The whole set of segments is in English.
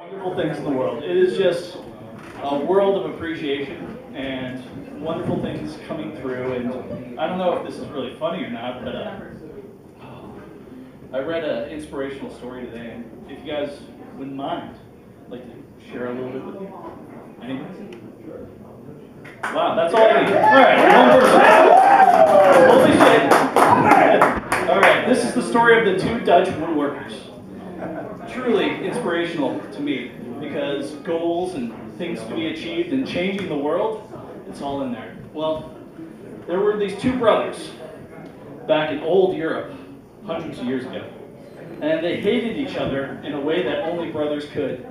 wonderful things in the world. It is just a world of appreciation and wonderful things coming through. And I don't know if this is really funny or not, but I read an inspirational story today. And if you guys wouldn't mind, I'd like to share a little bit with you. Anyone? Wow, that's all I need. All right, one person. Holy shit. All right, this is the story of the two Dutch woodworkers. Truly inspirational to me because goals and things to be achieved and changing the world, it's all in there. Well, there were these two brothers back in old Europe, hundreds of years ago, and they hated each other in a way that only brothers could.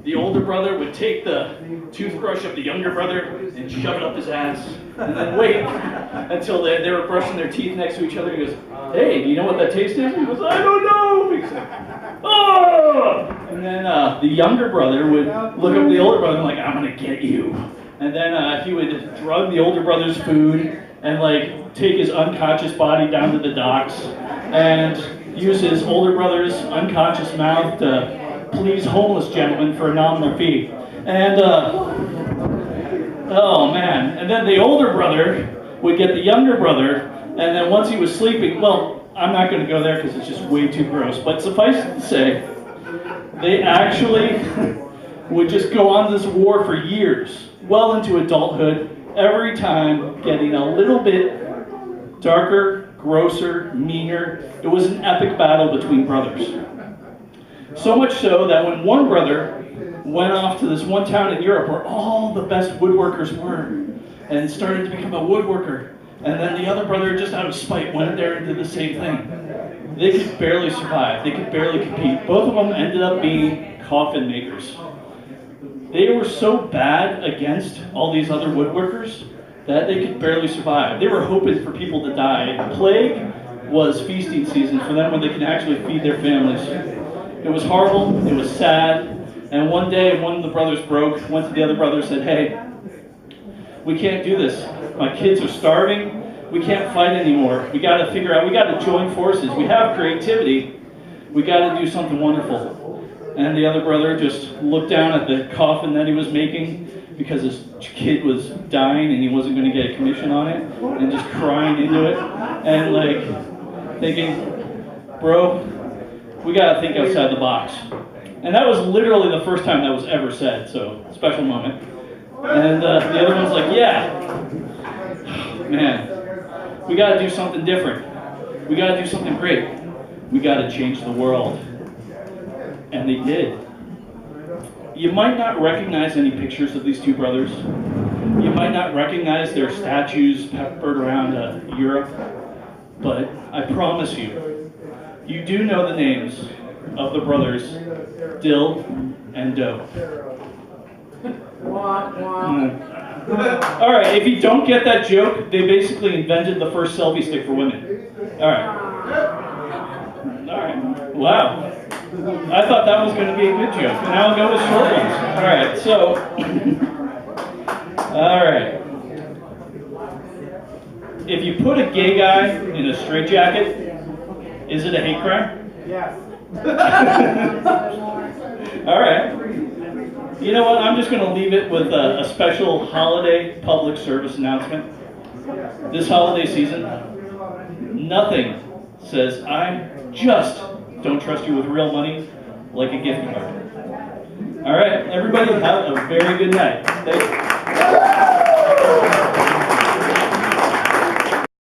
The older brother would take the toothbrush of the younger brother and shove it up his ass, and then wait until they were brushing their teeth next to each other. He goes, "Hey, do you know what that taste is?" He goes, "I don't know." He's like, "Oh!" And then the younger brother would look up at the older brother and like, "I'm gonna get you." And then he would drug the older brother's food and like take his unconscious body down to the docks and use his older brother's unconscious mouth to please homeless gentlemen for a nominal fee. And, oh man. And then the older brother would get the younger brother, and then once he was sleeping, well, I'm not going to go there because it's just way too gross, but suffice it to say, they actually would just go on this war for years, well into adulthood, every time getting a little bit darker, grosser, meaner. It was an epic battle between brothers. So much so that when one brother went off to this one town in Europe where all the best woodworkers were and started to become a woodworker, and then the other brother, just out of spite, went there and did the same thing. They could barely survive. They could barely compete. Both of them ended up being coffin makers. They were so bad against all these other woodworkers that they could barely survive. They were hoping for people to die. Plague was feasting season for them when they could actually feed their families. It was horrible, it was sad, and one day one of the brothers broke, went to the other brother and said, "Hey, we can't do this. My kids are starving, we can't fight anymore. We got to figure out, we got to join forces. We have creativity, we got to do something wonderful." And the other brother just looked down at the coffin that he was making because his kid was dying and he wasn't going to get a commission on it, and just crying into it, and like thinking, "Bro, we got to think outside the box." And that was literally the first time that was ever said, so special moment. And the other one's like, "Yeah, man, we got to do something different. We got to do something great. We got to change the world." And they did. You might not recognize any pictures of these two brothers. You might not recognize their statues peppered around Europe, but I promise you, you do know the names of the brothers Dill and Doe. All right, if you don't get that joke, they basically invented the first selfie stick for women. All right. All right. Wow. I thought that was going to be a good joke, and I'll go with short ones. All right, so. All right. If you put a gay guy in a straitjacket, is it a hate crime? Yes. All right. You know what? I'm just going to leave it with a special holiday public service announcement. This holiday season, nothing says I just don't trust you with real money like a gift card. All right, everybody have a very good night. Thank you.